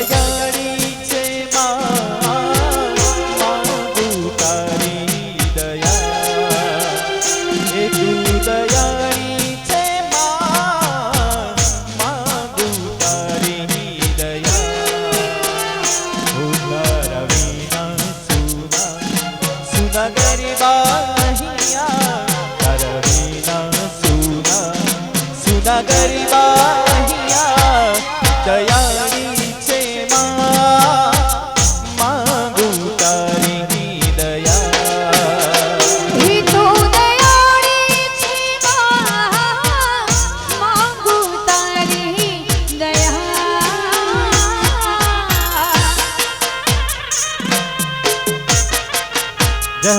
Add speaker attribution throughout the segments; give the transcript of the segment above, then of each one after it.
Speaker 1: દયાળી છે માંગુ તારી દયા એ તું દયાળી છે માંગુ તારી દયા ઉધાર વિના સુના ગરીબા તારા વિના સુના ગરીબા દયાળી છે માંગુ તારી દયા
Speaker 2: હે તું દયાળી છે માંગુ તારી દયા
Speaker 1: જય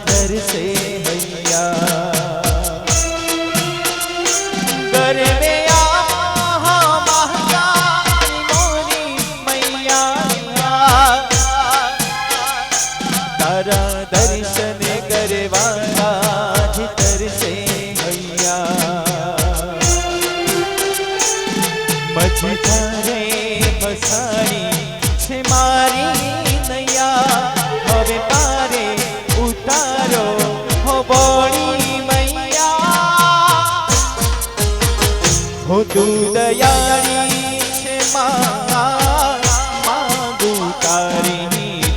Speaker 1: तरसे हैया घर में महाकाली मोरी मैया तारा दर्शन करवाना जी तरसे हैया मझी थारे फसाड़ी छे मारी नैया હવે તારે ઉતારો હો બોળી મૈયા હો તું દયાળી છે માંગુ તારી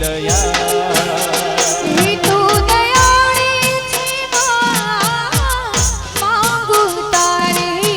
Speaker 1: દયા
Speaker 2: હે તું દયાળી છે માંગુ તારી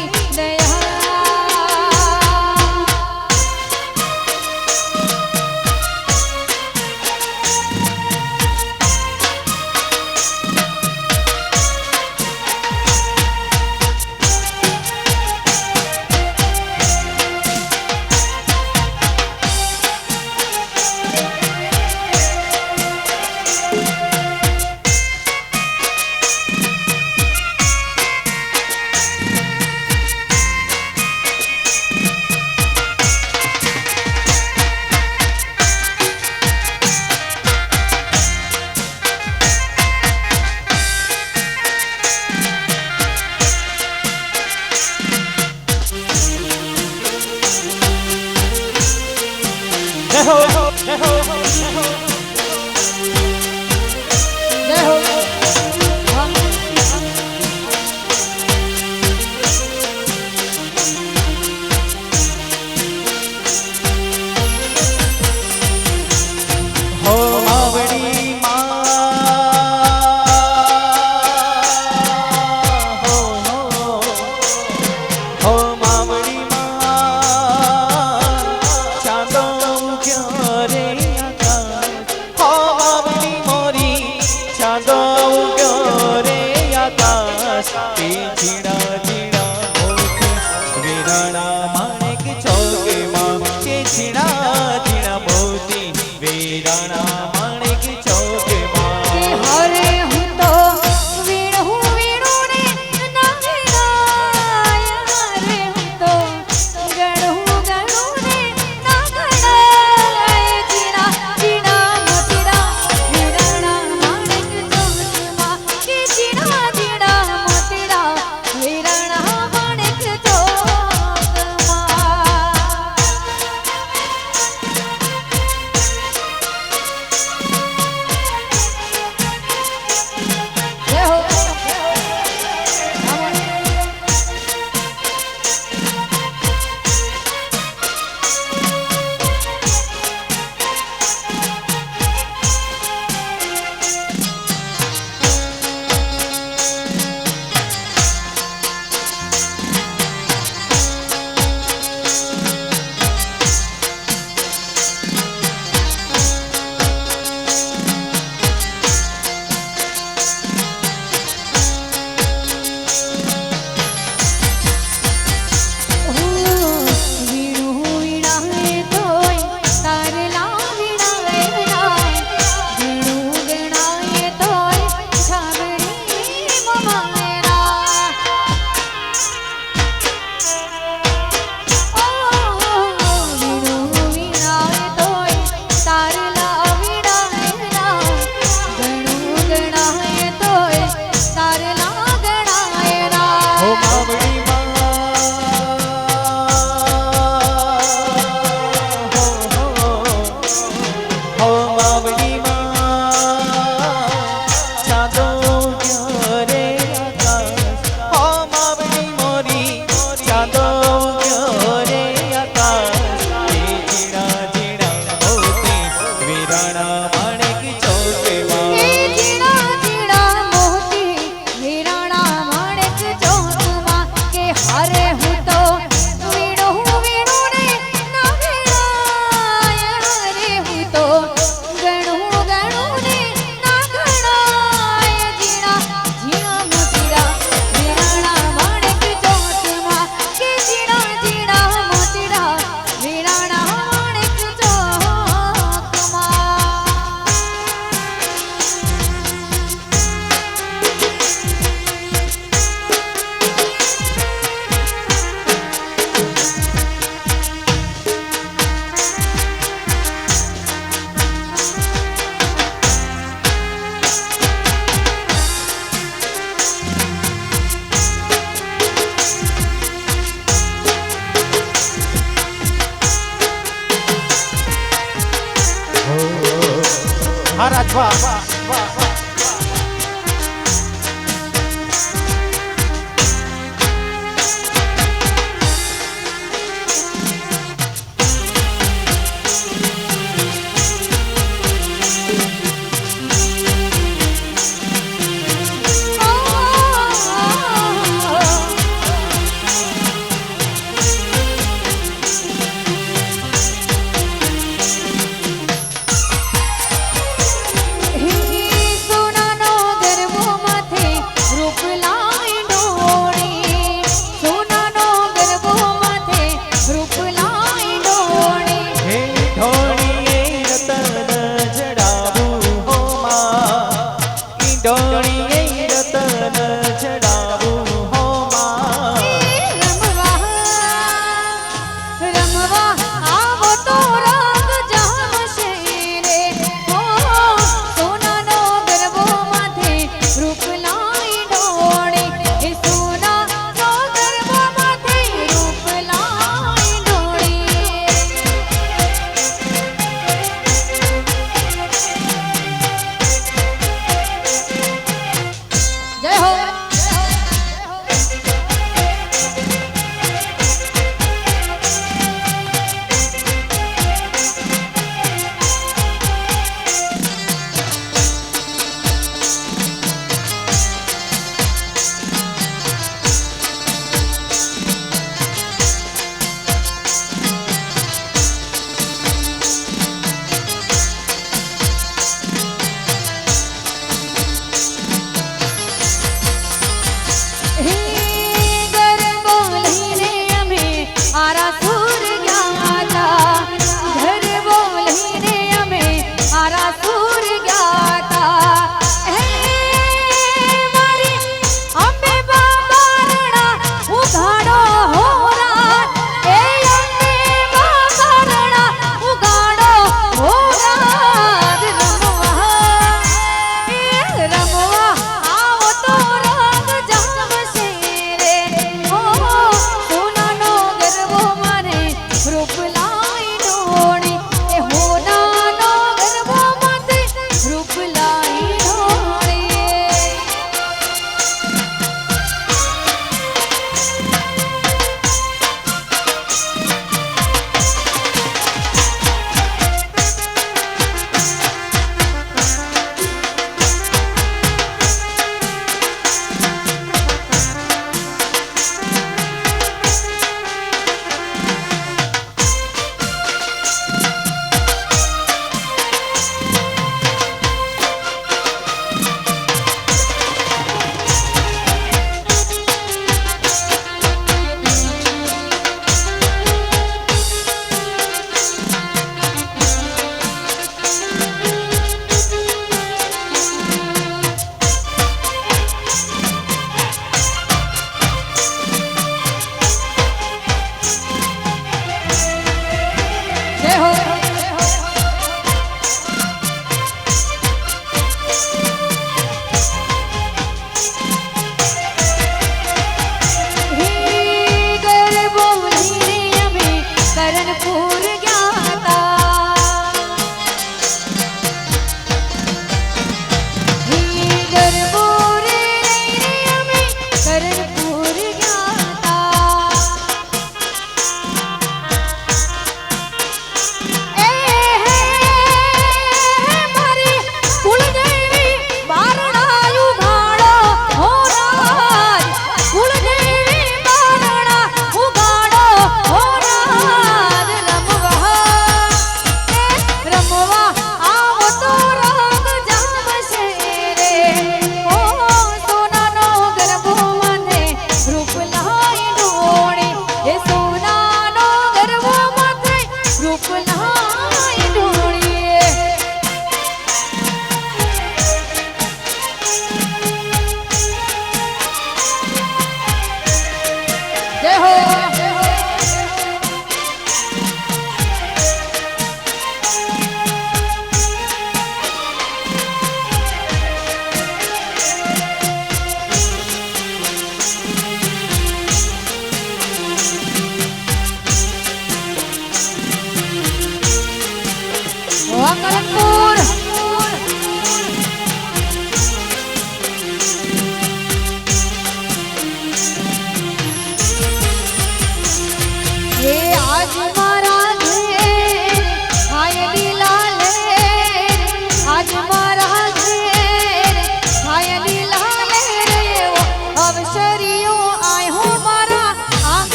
Speaker 1: હો માવડીમાં ચાંદો ઉગ્યો રે આકાશ, હો માવડી મોરી ચાંદો ઉગ્યો રે આકાશ. એ ઝીણા ઝીણા મોતી વીરાણા માણેક ચોકમાં.
Speaker 2: એ ઝીણા ઝીણા મોતી વીરાણા માણેક ચોકમાં. કે હારે હું તો વીણું વીણું ને ના વીણાય. હારે હું તો ગણું ગણું ને ના ગણાય. ઝીણા ઝીણા મોતીડા વીરાણા માણેક ચોકમાં. કે ઝીણા ઝીણા મોતીડા વીરાણા માણેક ચોકમાં.
Speaker 1: હા રાજભા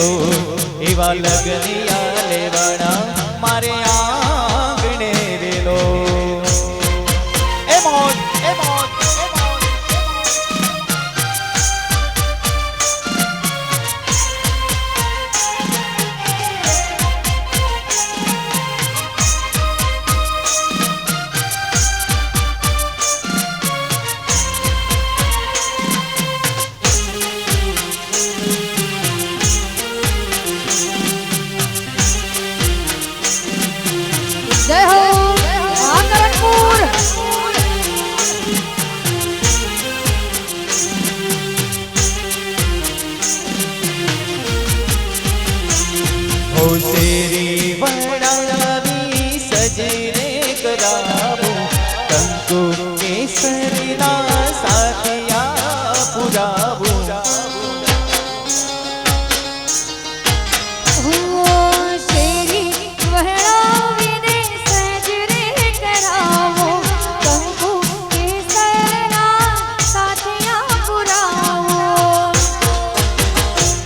Speaker 1: તો એવા લગનિયા લેવાના મારે આંગણે રેલો એ મોજ એ મોજ એ મોજ
Speaker 2: જય હો આકરણપુર
Speaker 1: હો શેરી વણાવી સજને કરાવો કંકુ કેસરીના સાથિયા પુરાવો
Speaker 2: શેરી વહેણાવીને સજરે કરાવો કંકુ કેસરના સાથિયા પુરાવો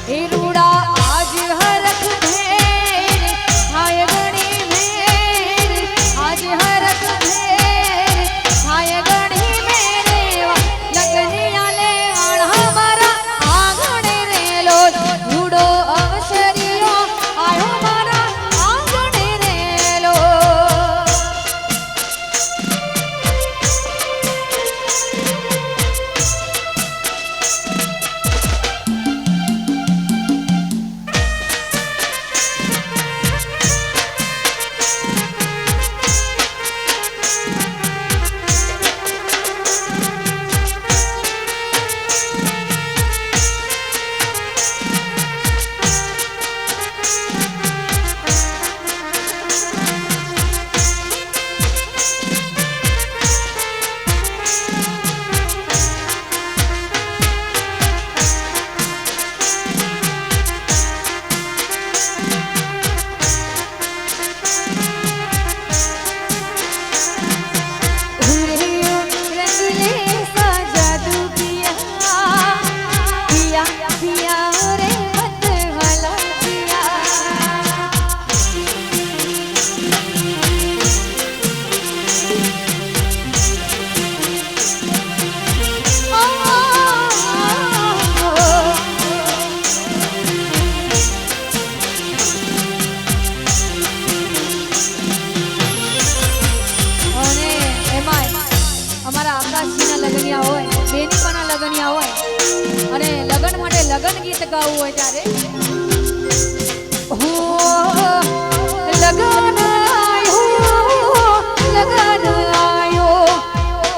Speaker 2: એ રૂડા આજ હરખ ભેર થાય ગણી ભેર આજ હરખ ભેર થાય ગણી મેરેવા લગનિયા લે આણા મારા આંગણે રેલો રૂડો અવસરિયો આયો મારા આંગણે રેલો અમારા આકાશજીના લગનિયા હોય બેનીપાના લગનિયા હોય અને લગન માટે લગન ગીત ગાવું હોય ત્યારે હો લગન આયો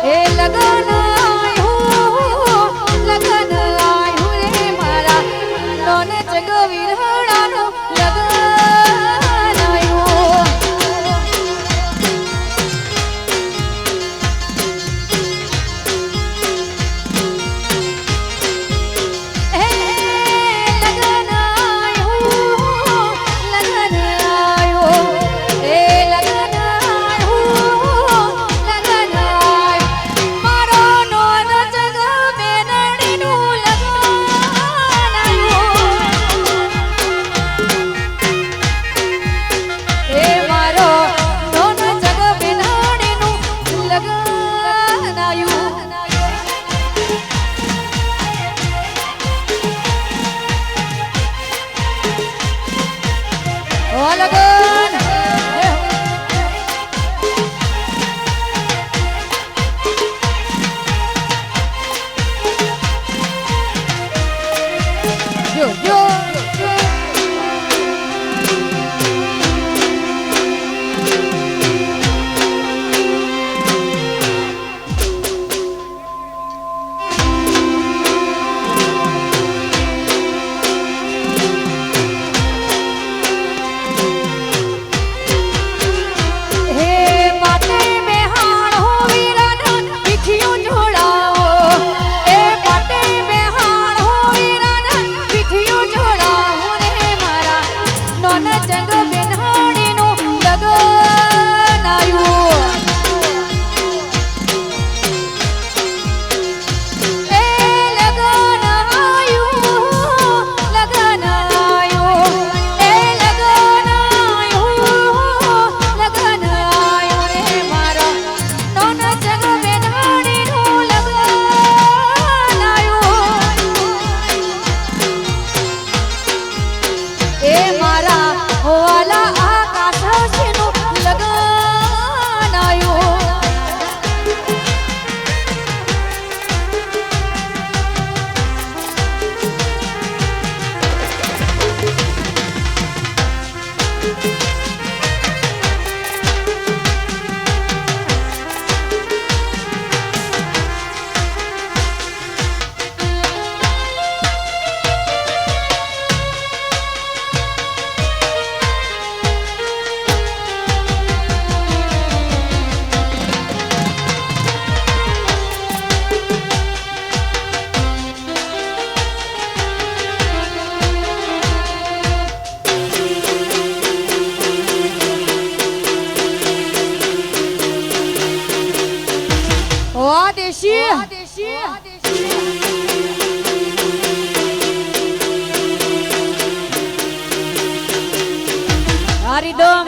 Speaker 2: એ લગન આયો રે મારા લોને જગવી રણાનો લગન આયો લગન હરિદમ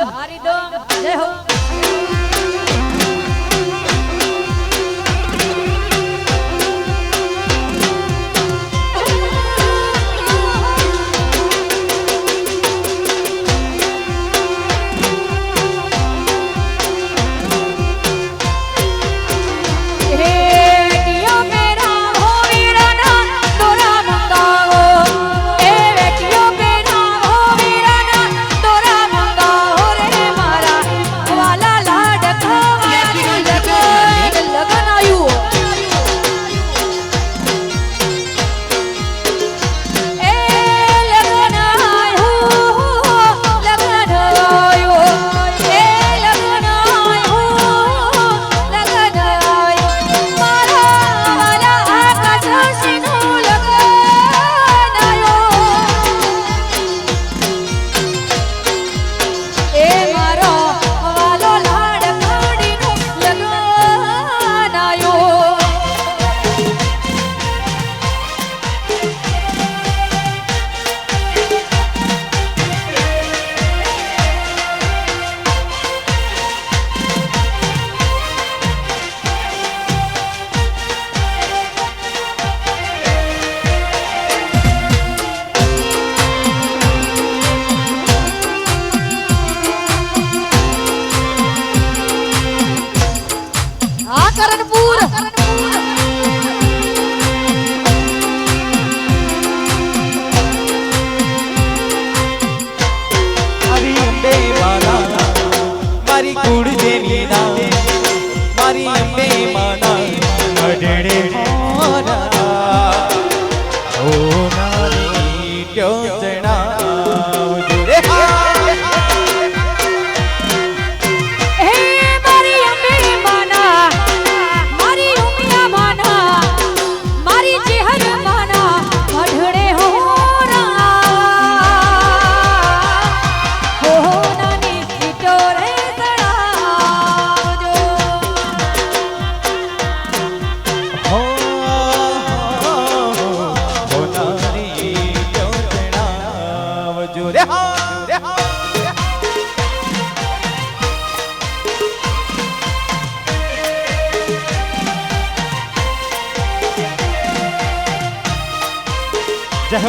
Speaker 2: જય હો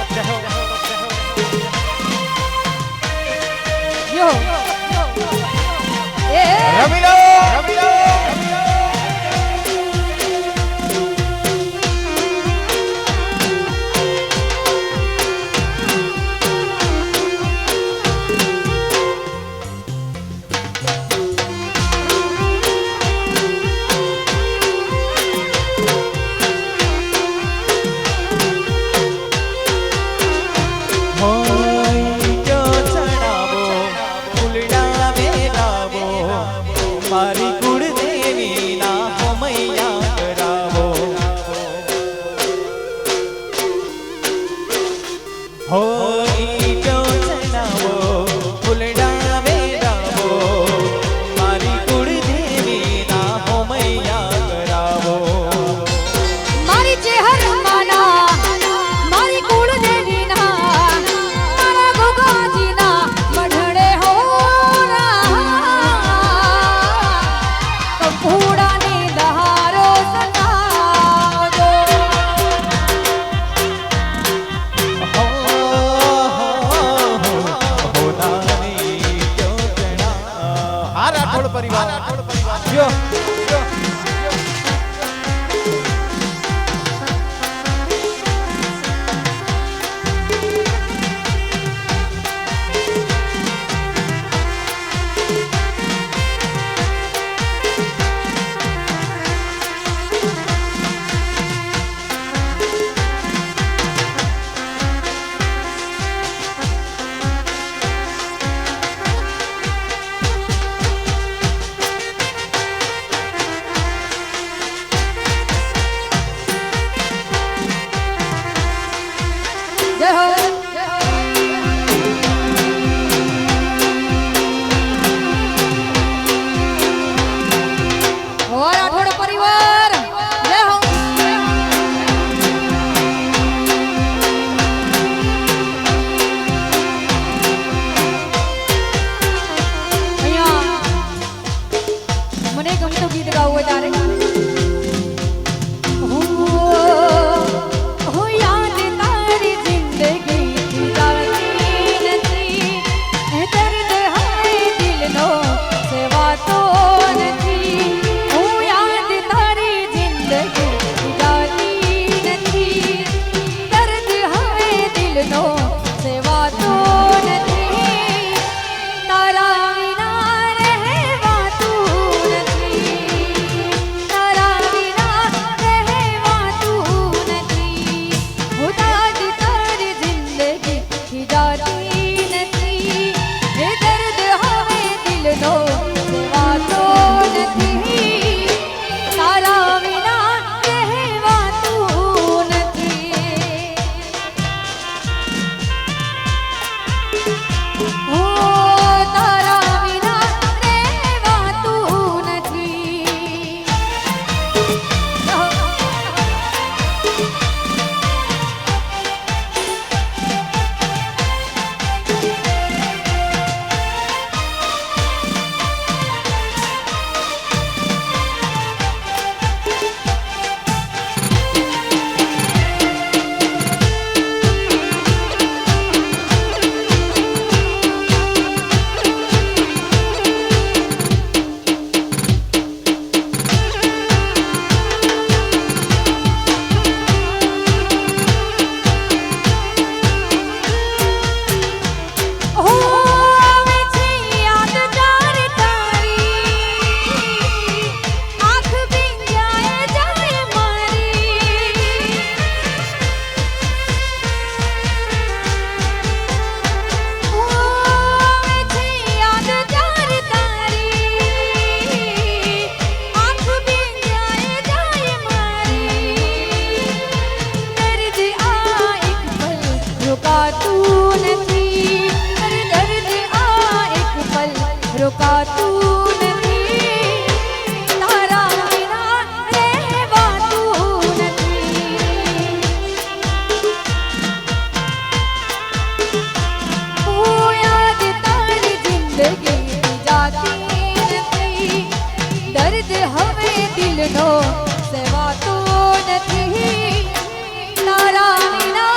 Speaker 1: જય હો
Speaker 2: યો એ
Speaker 1: રમીલો મારી કુળદેવી ના હમૈયા કરાવો હોઈ જો જણાવો ફૂલડા વેરાવો મારી કુળદેવી ના હમૈયા કરાવો
Speaker 2: મારી ચેહર માના મારી કુળદેવી ના મારા ગોગાજી ના મઢડે હોરા કંકુડાની દહારો સતાવજો
Speaker 1: રાઠોડ પરિવાર યો
Speaker 2: દિલનો સેવાતો નથી તારા વિના રહેવાતું નથી ઓ તારા વિના રહેવાતું નથી રોકાતું નથી અરે દર્દ આ એક પલ રોકાતું નથી તારા વિના રહેવાતું નથી ઓ યાદ તારી જિંદગી જાતી નથી દર્દ હવે દિલનો સેવાતો નથી તારા વિના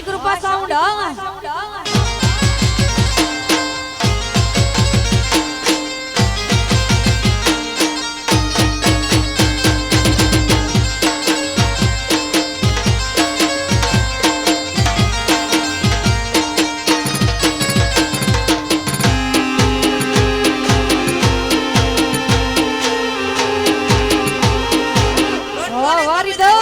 Speaker 2: શ્રી કૃપા સાઉન્ડ વારી દો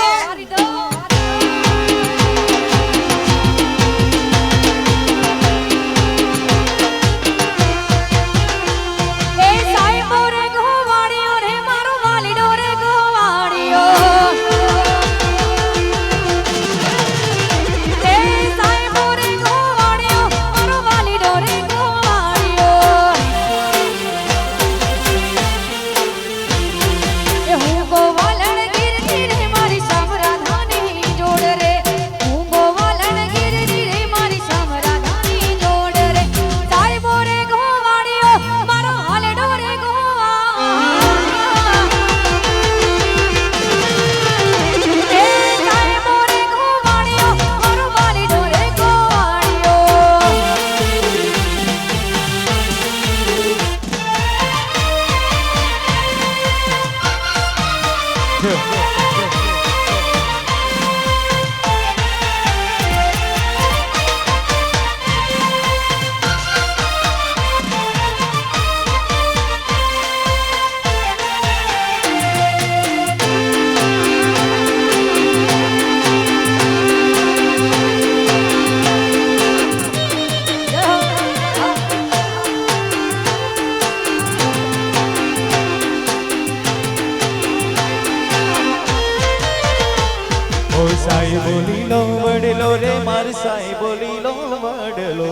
Speaker 1: સાઈ બોલી લો વડલો રે માર સાઈ બોલી લો વડલો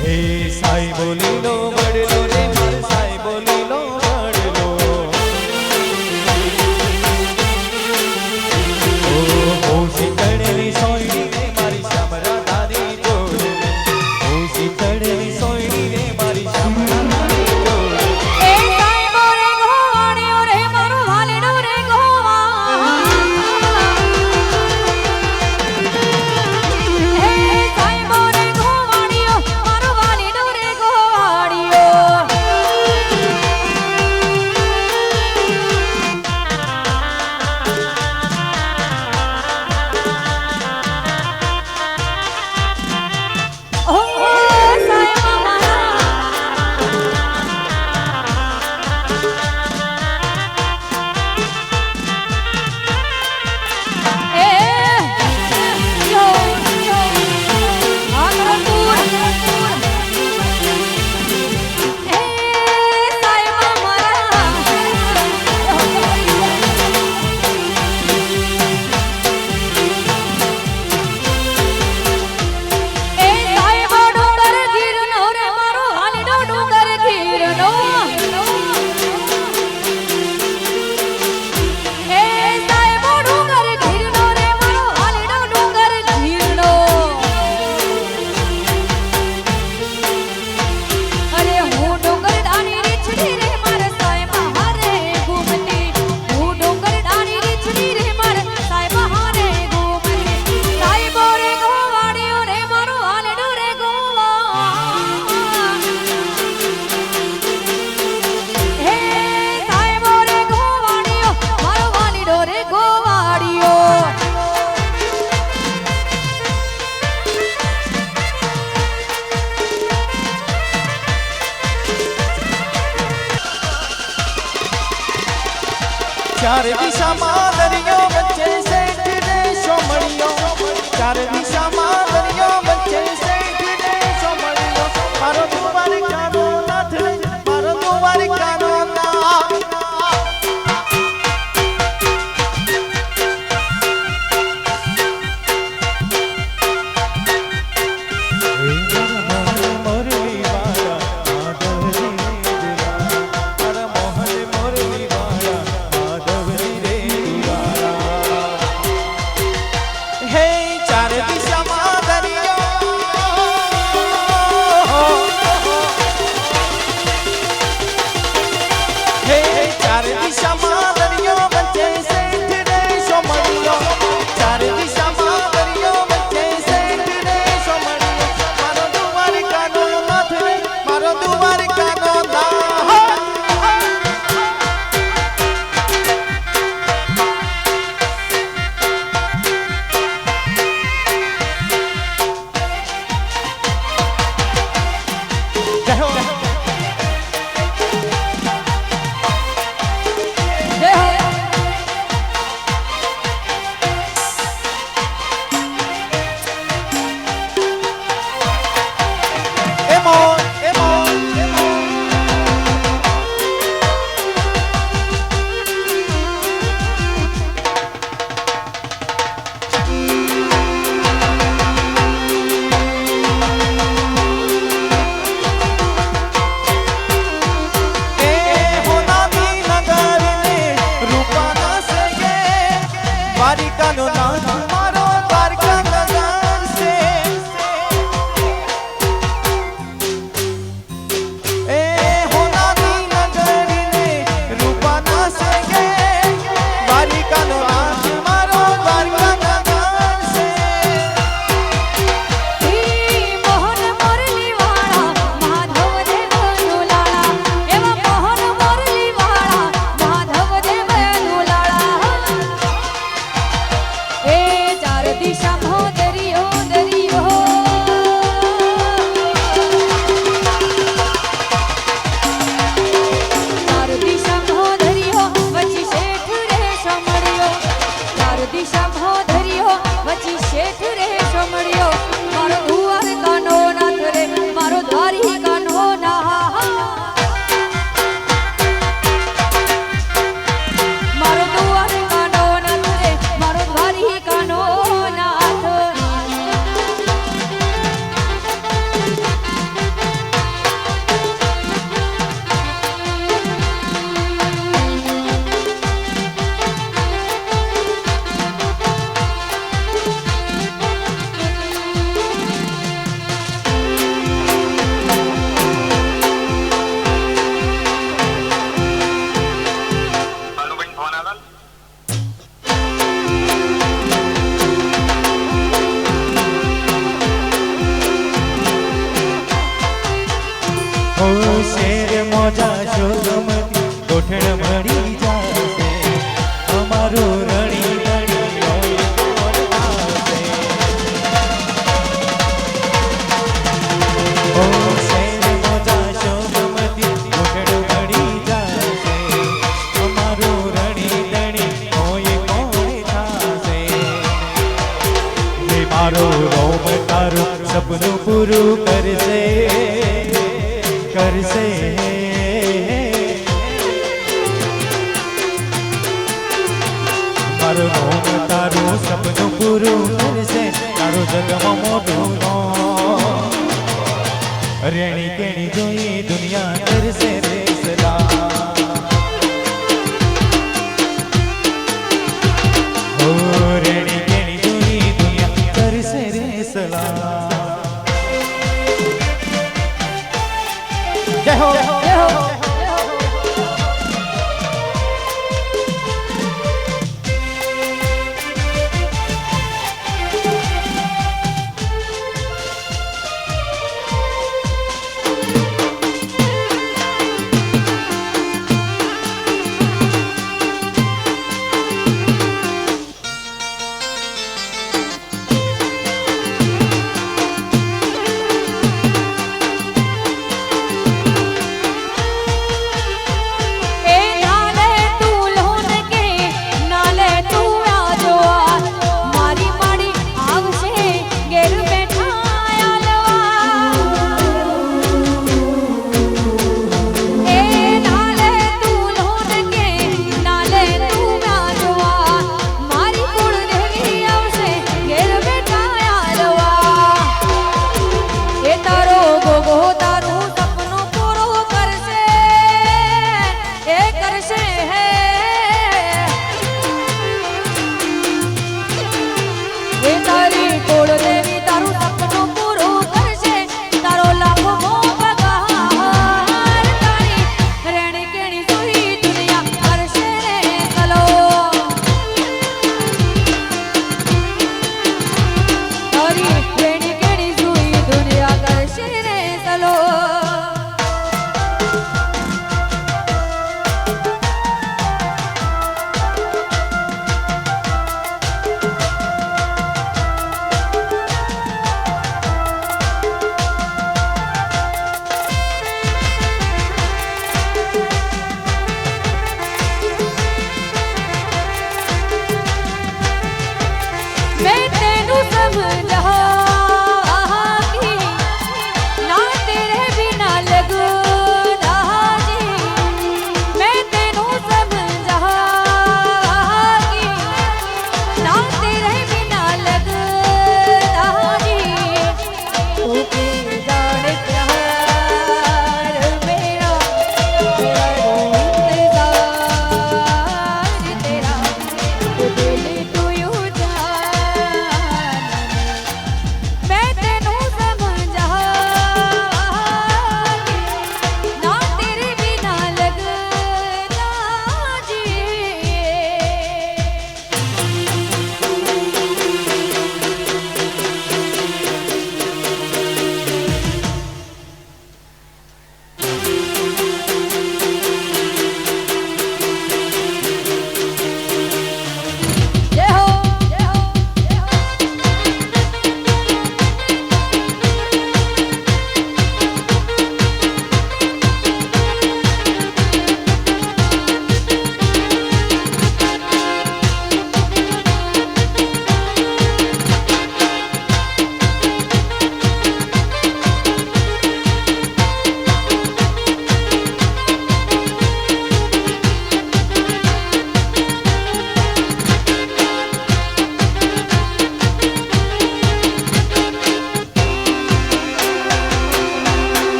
Speaker 1: હે સાઈ બોલી લો વડલો રે માર સાઈ બોલી લો વડલો ઓ શીતળની સોયડી રે મારી શામરા દાદી જોડ ઓ શીતળની સોયડી રે મારી શામરા દાદી જોડ ચાર દિશામાં દરિયો વચ્ચે શેઠ દેશો મળ્યો ચાર દિશામાં દરિયો વચ્ચે શેઠ દેશો મળ્યો મારો દ્વારકાનો નાથ મારો દ્વારકાનો નાથ દ્વારિકાનો નાથ મારો દ્વારકા નગર છે એ હોનાની નગરીને રૂપાના સંગે દ્વારિકાનો નાથ મારો દ્વારકા નગર છે
Speaker 2: ઈ મોહન મોરલી વાળા માધવ દેવનું લાલા એવા મોહન મોરલી વાળા માધવ દેવનું લાલા એ ચાર દિશામાં દરિયો દરિયો ચાર દિશામાં દરિયો વચ્ચે શેઠ રે સમળ્યો ચાર દિશામાં દરિયો વચ્ચે શેઠ રે સમળ્યો મારો દ્વારકાનો નાથ રે મારો દ્વારિકાનો નાથ મારો દ્વારકાનો નાથ રે મારો દ્વારિકાનો નાથ
Speaker 1: ઓ શેર મોજા શોધમતી ગોઠણ મળી જાશે અમારો રણી રણી હોય કોણ આવશે ઓ શેર મોજા શોધમતી ગોઠણ મળી જાશે અમારો રણી રણી હોય કોણ થાશે હે મારો રોમ તારું સપનું પૂરું કરશે કરશે મારો રોમ તારું સપનું પૂરું કરશે તારો જગમાં મોટું રેણી કેણી જોઈ દુનિયા કરશે રે સલામ ઓ રેણી કેણી જોઈ દુનિયા કરશે રે સલામ જય હો
Speaker 2: જય હો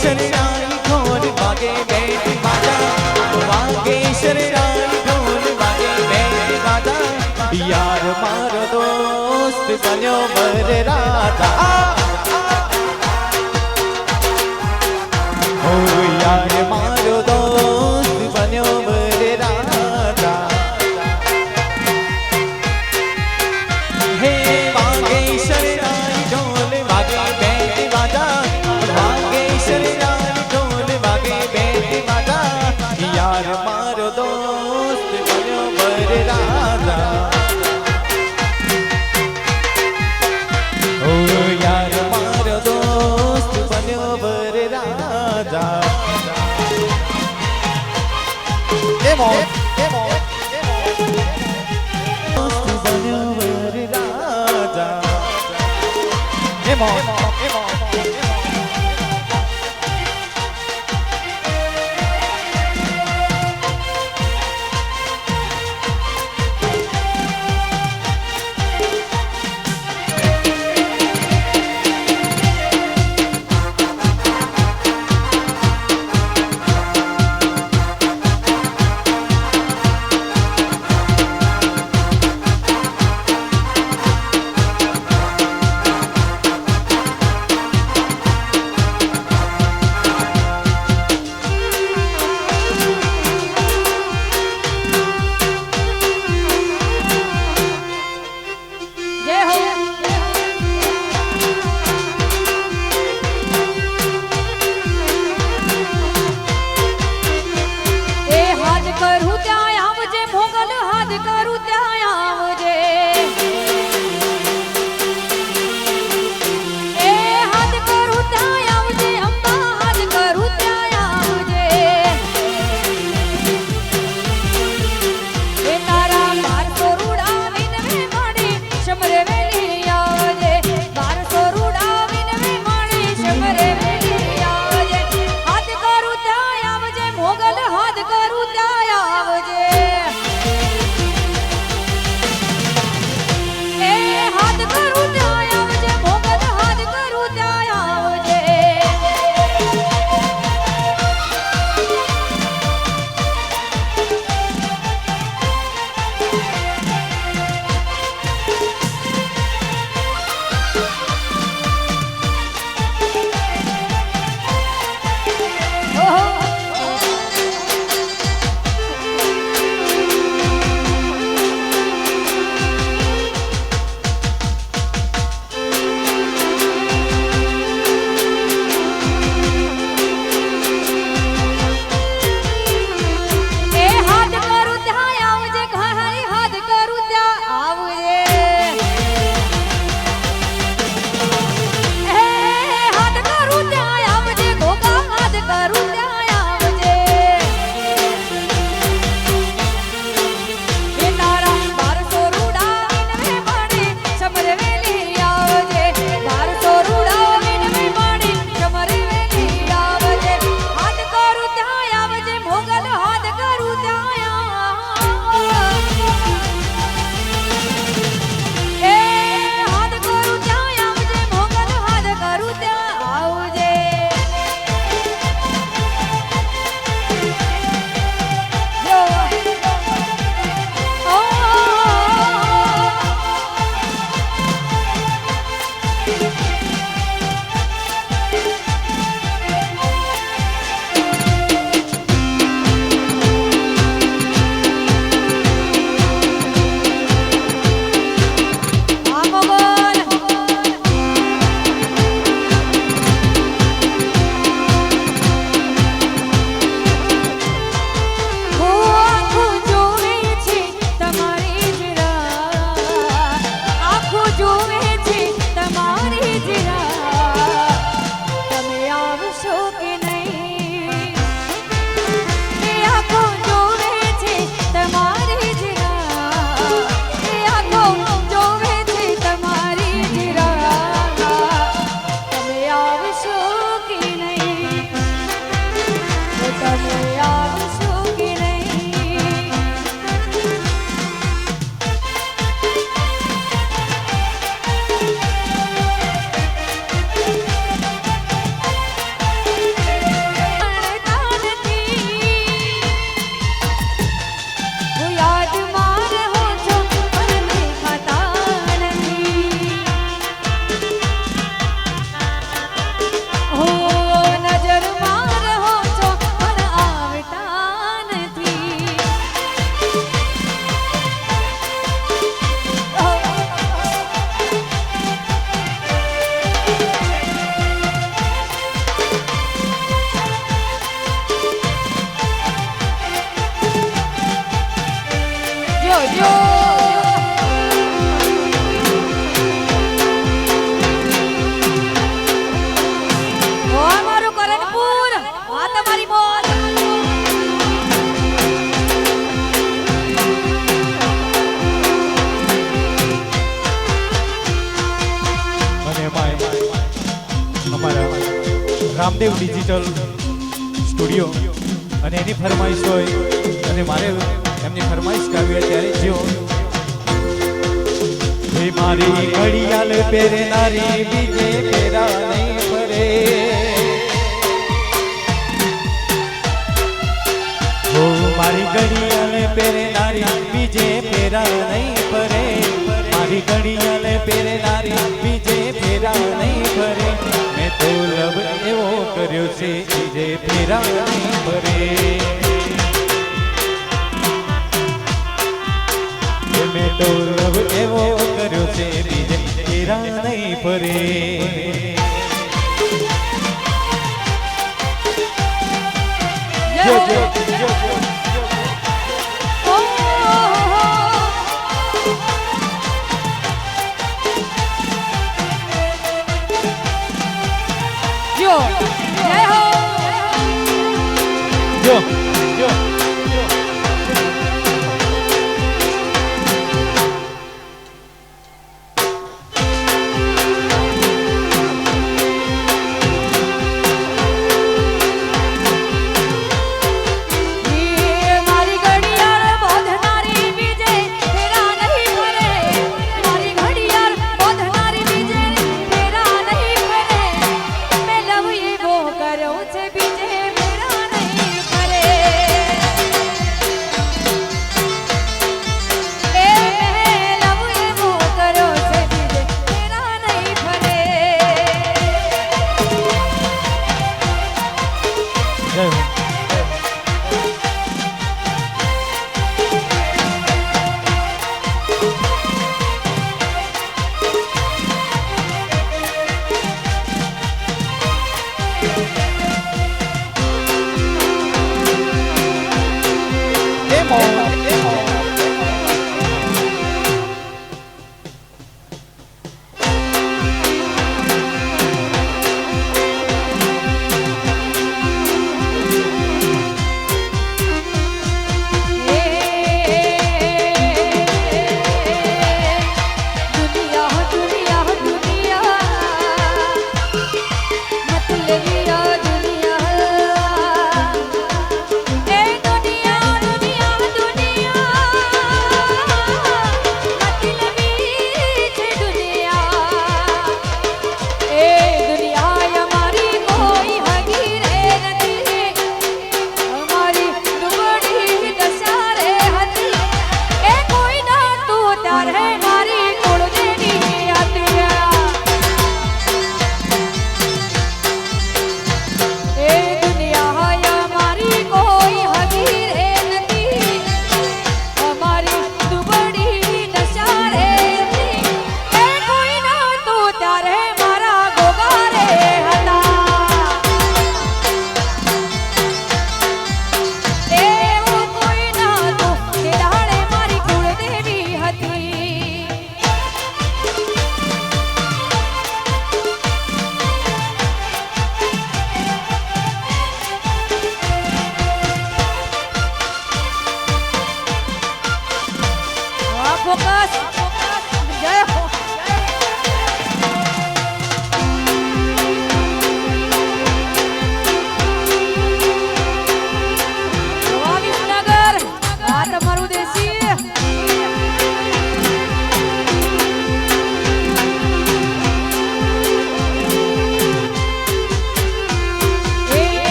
Speaker 1: શરણાઈ ઢોલ વાગે બેટ બાજા વાગે શરણાઈ ઢોલ વાગે બેટ બાજા યાર મારો દોસ્ત બન્યો મર રાજા ઓ યાર મારો દોસ્ત બન્યો મર રાજા હે વાગે શરણાઈ ઢોલ વાગે બેટ બાજા વાગે શરણાઈ ઢોલ વાગે બેટ બાજા યાર મારો દોસ્ત બન્યો મર રાજા ઓ યાર મારો દોસ્ત બન્યો મર રાજા એમો દોસ્ત બન્યો મર રાજા એમો
Speaker 2: તમારી મોજ
Speaker 1: અને માય અમારા રામદેવ ડિજિટલ સ્ટુડિયો અને એની ફરમાઈશ હોય અને મારે એમની ફરમાઈશ ગાવી હોય ત્યારે જો હે મારી ઘડિયાળ પહેરનારી બીજે ફેરા નહીં ફરે હો મારી ઘડિયાળ પહેરનારી બીજે ફેરા નહીં ફરે મારી ઘડિયાળ પહેરનારી બીજે ફેરા નહીં ફરે મેં તો લવ એવો કર્યો છે બીજે ફેરા નહીં ફરે મેં તો લવ એવો કર્યો છે બીજે ફેરા નહીં ફરે
Speaker 2: જો જય હો
Speaker 1: જો જો
Speaker 2: મારી ઘડિયાળ બોધનારી બીજે ફેરા નહીં ફરે મારી ઘડિયાળ બોધનારી બીજે ફેરા નહીં ફરે મેં લવ એવો કર્યો છે બીજે ફેરા નહીં ફરે એ મેં લવ એવો કર્યો છે બીજે ફેરા નહીં ફરે
Speaker 1: જય હો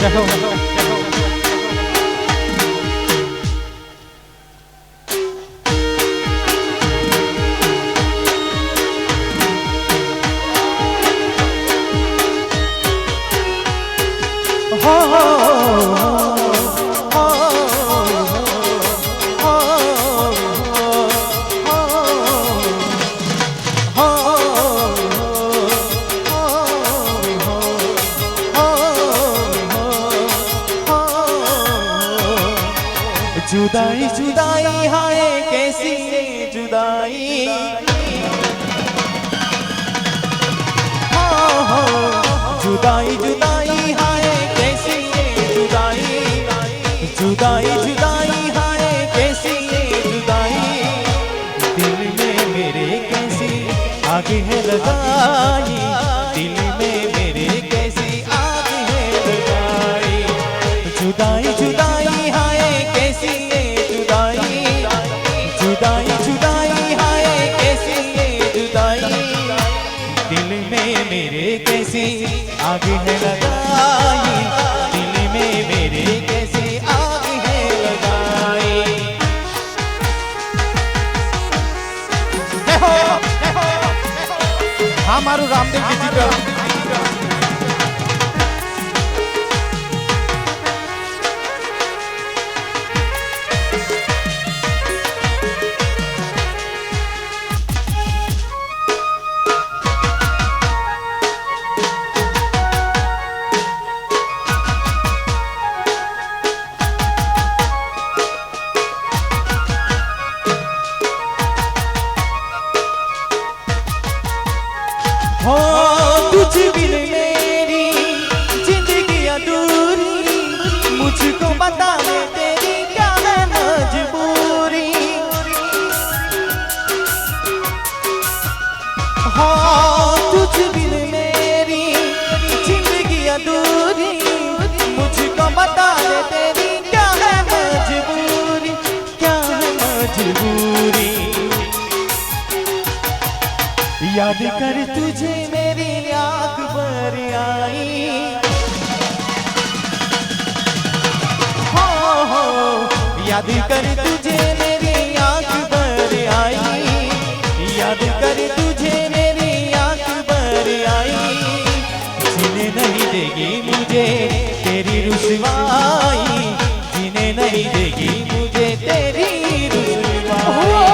Speaker 1: જય હો, જય હો। जुदाई जुदाई हाय कैसी ये जुदाई, जुदाई जुदाई हाय कैसी ये जुदाई, जुदाई जुदाई हाय कैसी ये जुदाई, दिल में मेरे कैसी आग है लगाई, दिल में मेरे कैसी आग है लगाई, जुदाई जुदाई हाय कैसी ये जुदाई, जुदाई जुदाई हाय कैसी ये जुदाई, दिल में मेरे कैसी आग है लगाई, दिल में मेरे कैसी आग है लगाई। हाँ मारू रामदेव की जी का हो तुझ बिन मेरी जिंदगी अधूरी, मुझको बता दे तेरी क्या है मजबूरी, हो तुझ बिन मेरी जिंदगी अधूरी, मुझको बता दे तेरी क्या है मजबूरी, क्या है मजबूरी, याद कर तुझे मेरी आँख भर आई, हो याद कर तुझे मेरी आँख भर आई, याद कर तुझे मेरी आँख भर आई, जीने नहीं देगी मुझे तेरी रुसवाई, जीने नहीं देगी मुझे तेरी रुसवाई।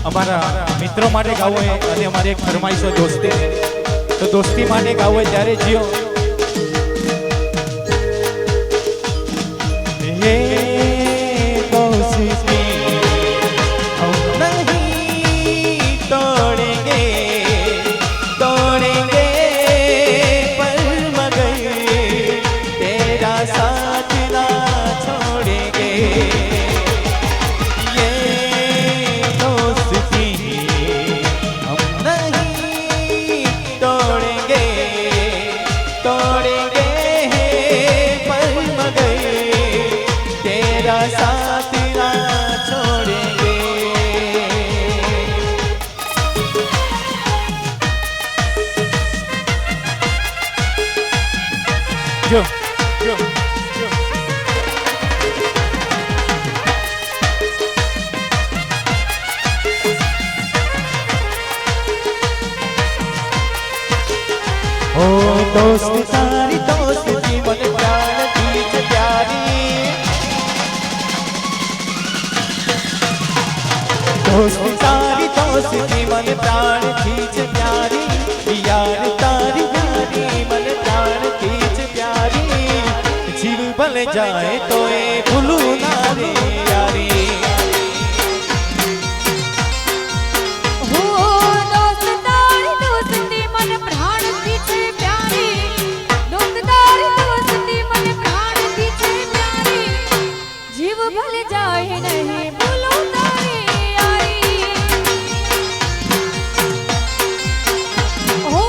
Speaker 1: અમારા મિત્રો માટે ગાવું હોય અને અમારી એક ફરમાઈશ હોય દોસ્તી, તો દોસ્તી માટે ગાવું હોય ત્યારે જીઓ ये दोस्ती हम नहीं तोड़ेंगे, तोड़ेंगे पर मगर तेरा साथ ना छोड़ेंगे, साथ ना छोड़ेंगे। जो जो ओ दोस्ती सारी दोस्ती मन प्राण बीच प्यारी, दोस्ती सारी दोस्ती मन प्राण खींच प्यारी, यार तारी यारी मन प्राण खींच प्यारी, जीव भले जाए तो ये भूलू ना रे यारी।
Speaker 2: दोस्त तारी दोस्ती मन प्राण खींचे प्यारी, ભલ જાય નહીં ભૂલું તારી યારી હો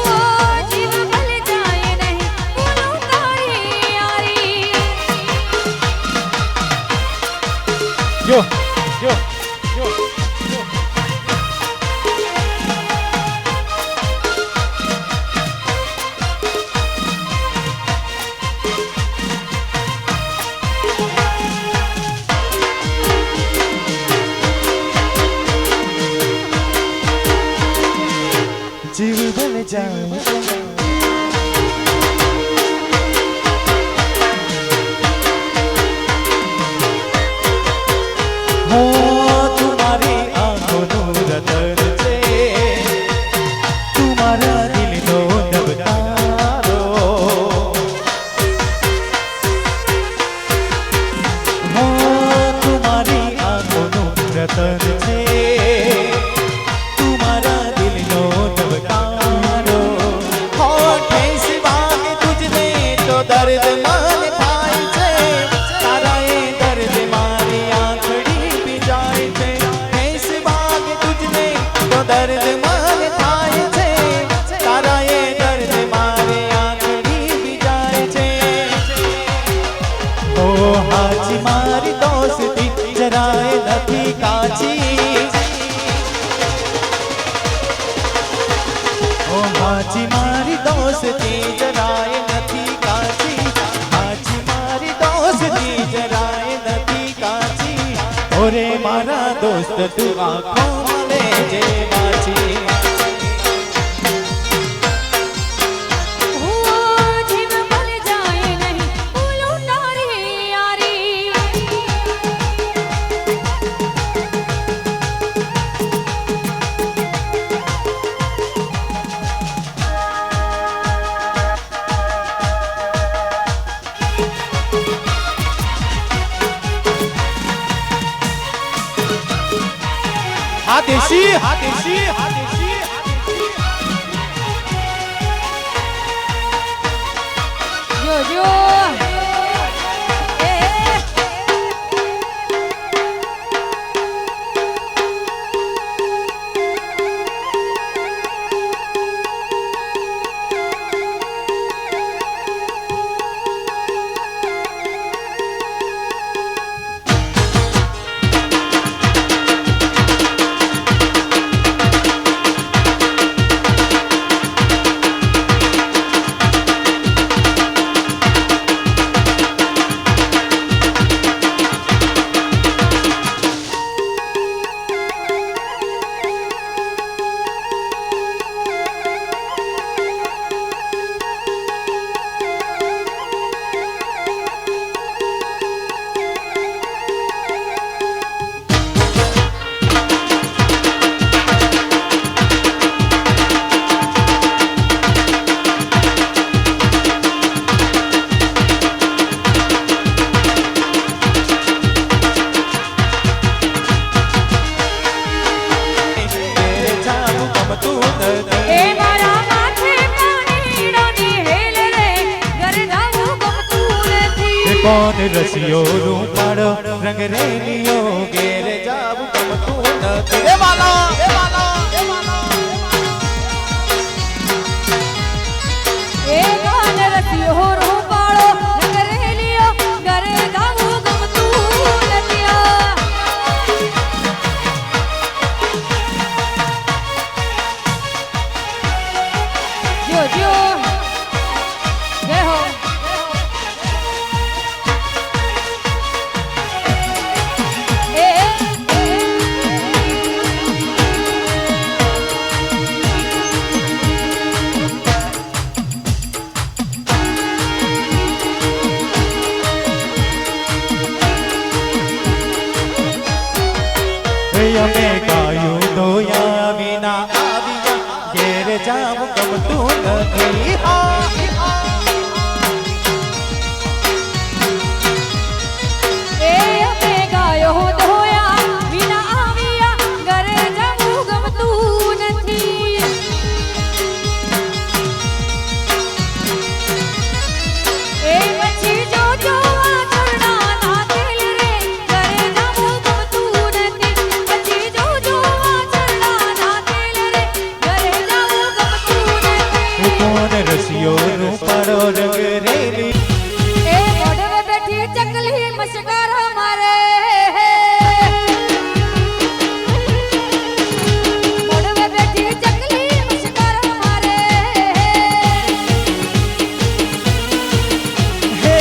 Speaker 2: જીવ ભલ જાય નહીં ભૂલું તારી યારી
Speaker 1: જો જો જો જીવ ભલ જાય હો તુમારી આંખોનું રતન છે તુમારા દિલનો ધબકારો હો તુમારી આંખોનું રતન છે તુમારા દિલનો ધબકારો હો ઠેસ વાગે તુજને તો દર્દ મન થાય છે તારા એ દર્દ મારી આંખડી પી જાય છે ઠેસ વાગે તુજને તો દર્દ મન થાય છે તારા એ દર્દ મારી આંખડી પી જાય છે ઓ હાજી મારી દોસ્તી જરાય નથી કાચી ઓ હાજી મારી દોસ્તી જરાય નથી કાચી હાજી મારી દોસ્તી જરાય નથી કાચી ઓરે મારા દોસ્ત તું આંખો લેજે વાંચી
Speaker 2: હો જીવ ભલ જાય નહીં ભૂલું તારી યારી
Speaker 1: હા દેશી હા દેશી હા દેશી
Speaker 2: જો જો એ
Speaker 1: તેરે જાવું ગમતું નથી
Speaker 2: એ મારા માથે પાણીડાની હેલ રે ઘરે જાવું ગમતું નથી
Speaker 1: કોણ રસિયો રૂપાળો રંગ રેલિયો ઘેરે જાવું ગમતું નથી એ વાલા એ વાલા એ વાલા
Speaker 2: એ ગાન રસિયો રૂપાળો નગરેલિયો ઘરે જાવું ગમતું નથી જો જો જય હો એ મસ્કાર મારે મોડવે બેઠી ચકલી મસ્કાર મારે
Speaker 1: હે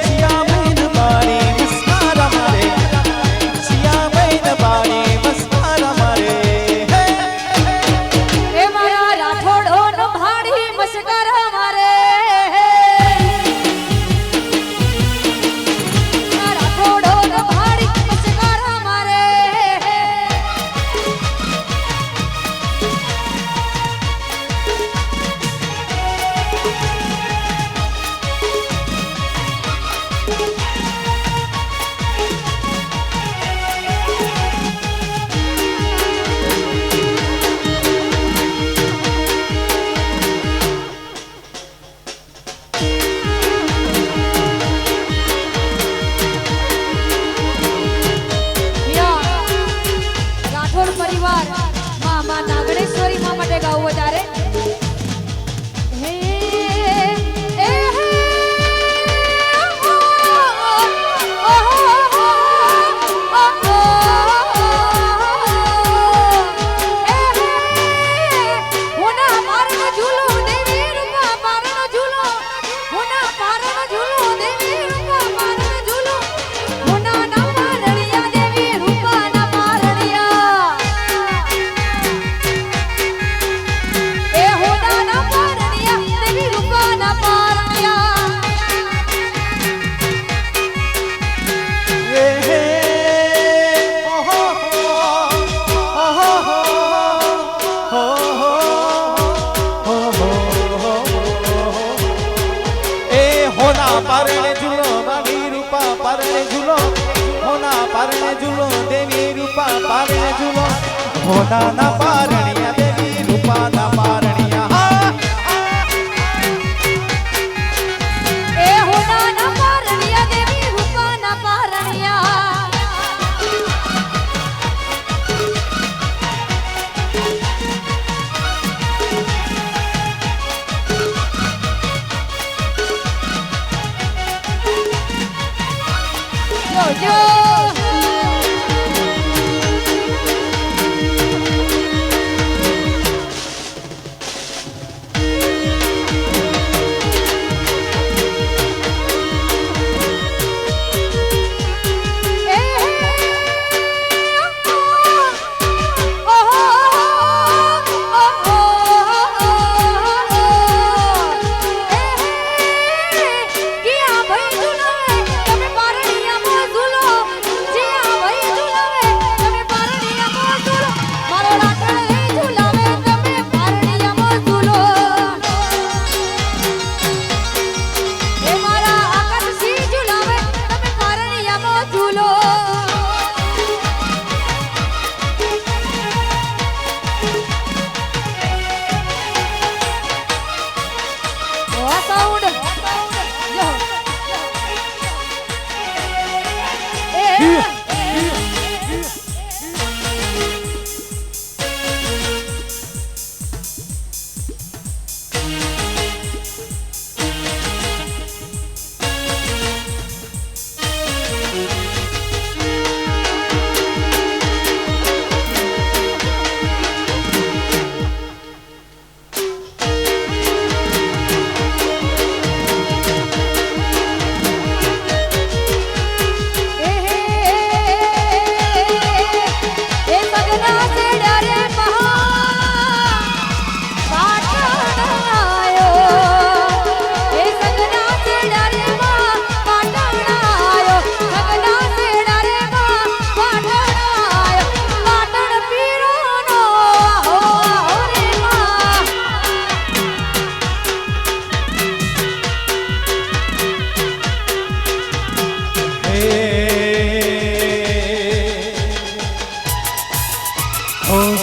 Speaker 1: શિયા મૈન બારી મસ્કાર મારે શિયા મૈન બારી મસ્કાર મારે
Speaker 2: એ મારા રાઠોડો નો ભાડી મસ્કાર મારે રાઠોડો નો ભાડી મસ્કાર મારે રાઠોડ પરિવાર માં નાગણેશ્વરી માં માટે ગાવું વધારે હે એ હે હોના મારનો ઝૂલો દેવી રૂપા મારનો ઝૂલો હોના મારનો ઝૂલો દેવી રૂપા મારનો ઝૂલો હોના ના મારણિયા દેવી રૂપા ના મારણિયા એ હોના ના મારણિયા દેવી રૂપા ના મારણિયા
Speaker 1: હે હે ઓહો ઓહો હો એ હોના પારણે ઝૂલો બાવી રૂપા પારણે ઝૂલો હોના પારણે ઝૂલો દેવી રૂપા પારણે ઝૂલો હોના ના પારણિયા દેવી રૂપા ના પારણિયા
Speaker 2: એ હોના ના મારણિયા દેવી રૂપા ના મારણિયા જો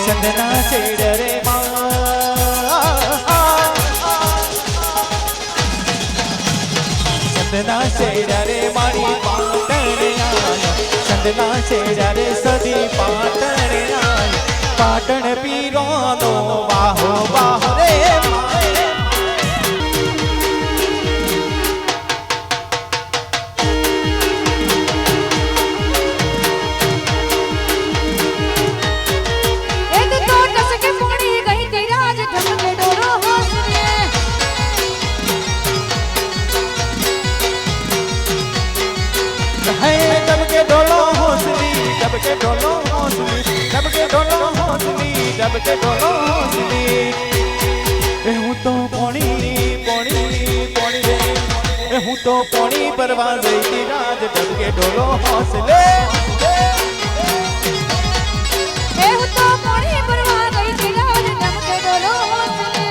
Speaker 1: ચંદના શેડ રે ચંદના શેડ રે મારી પાટણ ચંદના શેડ રે સદી પાટણ પાટણ પીરોનો વાહો વાહ રે है जब के डोलो हौसली जब के डोलो हौसली जब के डोलो हौसली जब के डोलो हौसली हूँ तो पोणी पोणी पोणी रे हूँ तो पोणी परवा गई राज जब के डोलो हौसले
Speaker 2: હું તો પોણી ભરવા ગઈ હતી રાજ જબ કે ડોલો હૌસલે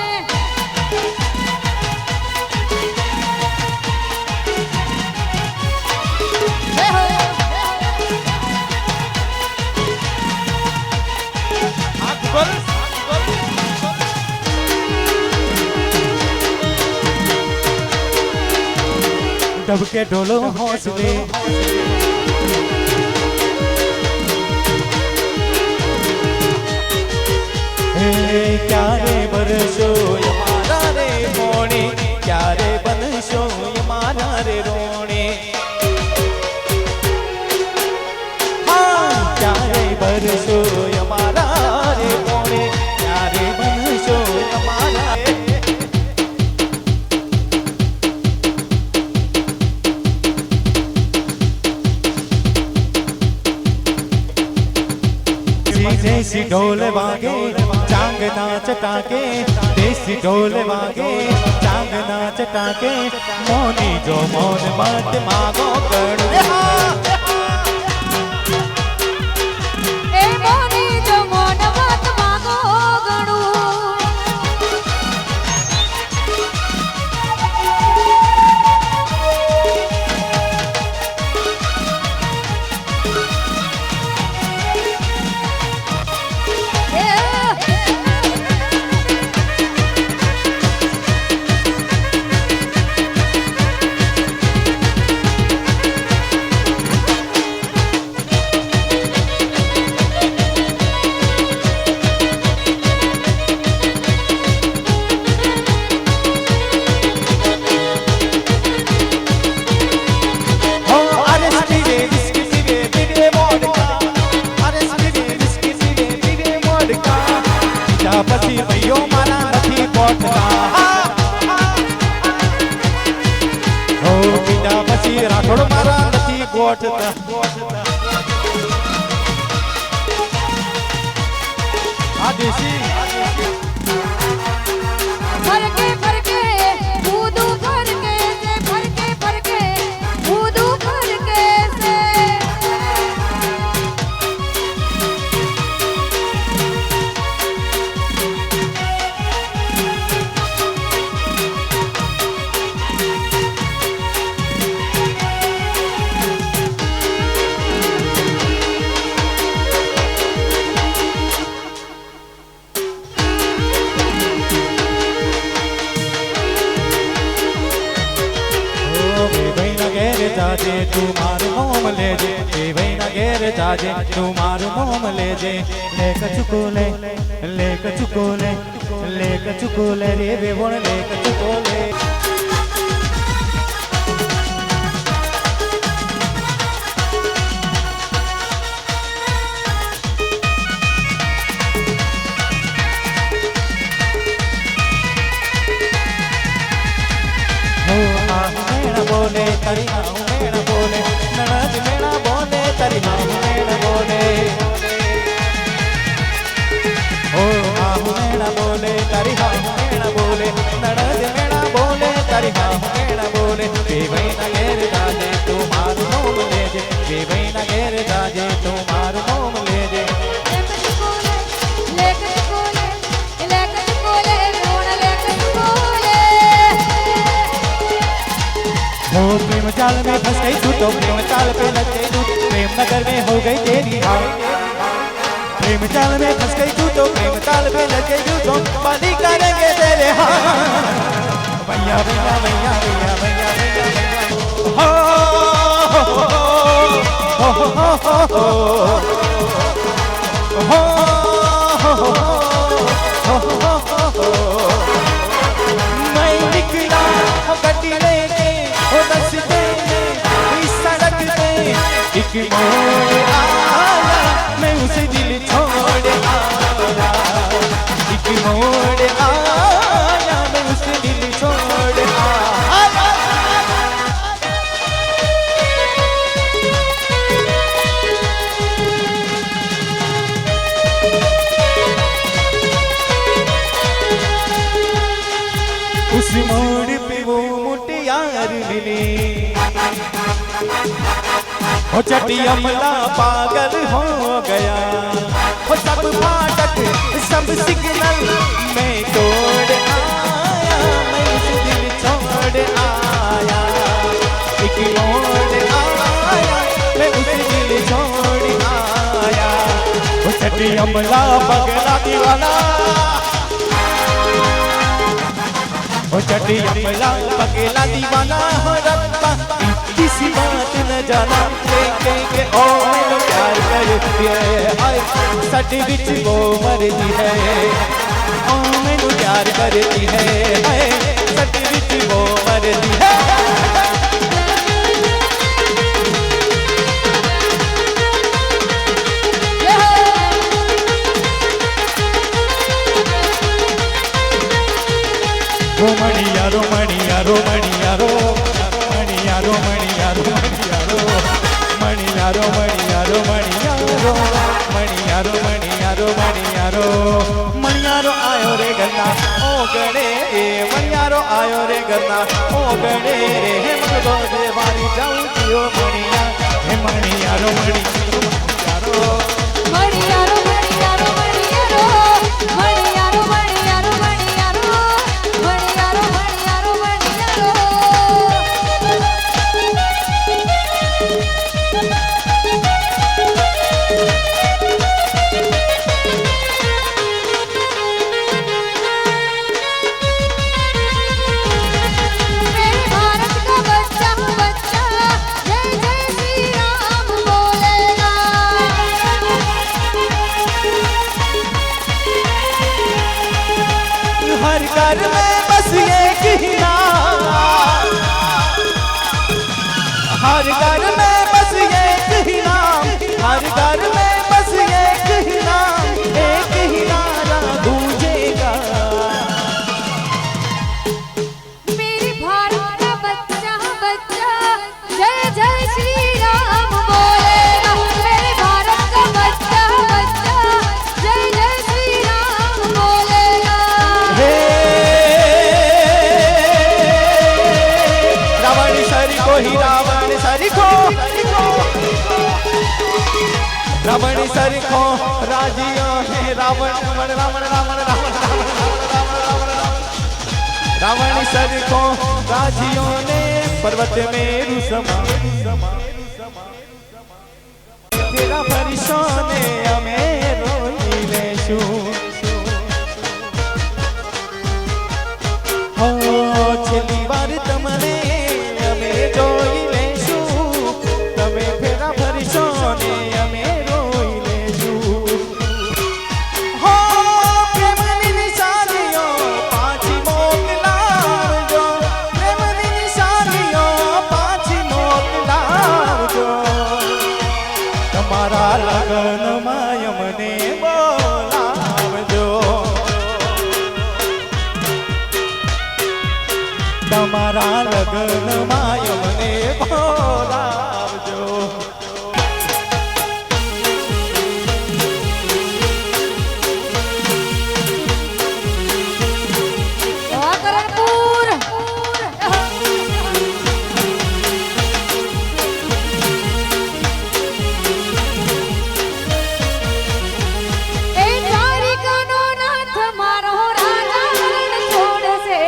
Speaker 1: जब के डोलो हौसले क्या रे बरसो मारा रे मोणी क्या रे बनसो मारा रे रोणी हाँ क्या रे बरसो मारा रे मोणी क्या रे बनसो मारा देसी ढोल वागे चांग नाच टाके देसी ढोल वागे चांग नाच टाके मोनी जो मोन मत मागो कर
Speaker 2: એ મોની જો મોન મત માગો ગણું
Speaker 1: પછી ભઈઓ મારા નથી પોઠતા હો પીડા પછી રાઠોડ મારા નથી ગોઠતા આ દેશી
Speaker 2: ફરકે ફરકે ઊદુ ફરકે સે ફરકે ફરકે ઊદુ ફરકે સે
Speaker 1: जाजे तू मारू मोम ले जे भाई ना घेर जाजे तू मारू मोम ले जे ले कचुकोले ले कचुकोले ले कचुकोले रे बेवण ले कचुकोले बोले तरी मेण बोले ननद मेणा बोले तरी मेण बोले ओ आहू मेणा बोले तरी मेण बोले ननद मेणा बोले तरी मेण बोले बेवई ना घेर जाजे तू मारू मोम ले जे बेवई ना घेर जाजे तू मारू मोम ले जे प्रेम जाल में फंस गई तू तो प्रेम जाल पे लग गई तू प्रेम नगर में हो गई तेरी हार प्रेम जाल में फंस गई तू तो प्रेम जाल पे लग गई तू तो पानी करेंगे तेरे हार भैया भैया भैया भैया भैया भैया भैया हो हो हो हो मैं निकला गड्डी लेके दसते इस सड़क पे एक मोड़ आया मैं उसे दिल छोड़ आया एक मोड़ आया मैं उसे दिल छोड़ आया हो चटी अमला पागल हो गया, हो सब फाटक सब सिग्नल में तोड़ आया, मैं उस दिल छोड़ आया, एक मोड़ आया, मैं उस दिल छोड़ आया। हो चटी अमला पगला दीवाना, हो चटी अमला पगला दीवाना, हो रब्बा किसी बात न जाना, के ओ मैनू प्यार करती है, हाय साडी विच वो मरदी है, ओ मैनू प्यार करती है, हाय साडी विच वो मरदी है। रोमणिया रोमणिया रोमणिया रो मणिया रोमणिया रोमणिया रो मणिया रोमणिया रोमणिया रो मणिया रोमणिया रोमणिया रो मणिया रो आयो रे गन्ना ओ गणे रे मणिया रो आयो रे गन्ना ओ गणे रे हे मगो दे वारी जाऊं जियो मणिया हे मणिया रो मणिया रो
Speaker 2: मणिया रो मणिया रो मणिया रो मणिया रो मणिया रो मणिया रो मणिया रो मणिया रो मणिया रो। मेरे भारत का बच्चा बच्चा जय जय श्री राम बोलेगा।
Speaker 1: हर घर में बस एक ही नाम, हर घर में बस एक ही नाम, हर घर में बस एक ही नाम, एक ही नारा गूंजेगा।
Speaker 2: मेरे भारत का बच्चा बच्चा जय जय श्री राम बोलेगा। मेरे भारत का बच्चा बच्चा जय जय श्री राम बोलेगा।
Speaker 1: हे रावण सरी को ही रावण सरी को, रावण सरी को राजियों है रावण रावण रावण रावण रावण रावण सर को राजियों ने पर्वत में रुसमा, तेरा फरिश्तों ने हमें रोई लेशु, हो छेली बार तमने हमें रोई लेशु, तमे फेरा फरिश्तों ने हमें रोई लेशु। हो प्रेमनी निशानियों पाछी मोकलावजो, प्रेमनी निशानियों पाछी मोकलावजो, તમારા લગનમાં યમને બોલાવજો, તમારા લગનમાં યમને બોલાવજો।
Speaker 2: કરણપુર એ દ્વારિકાનો નાથ મારો રાજા રણ છોડશે,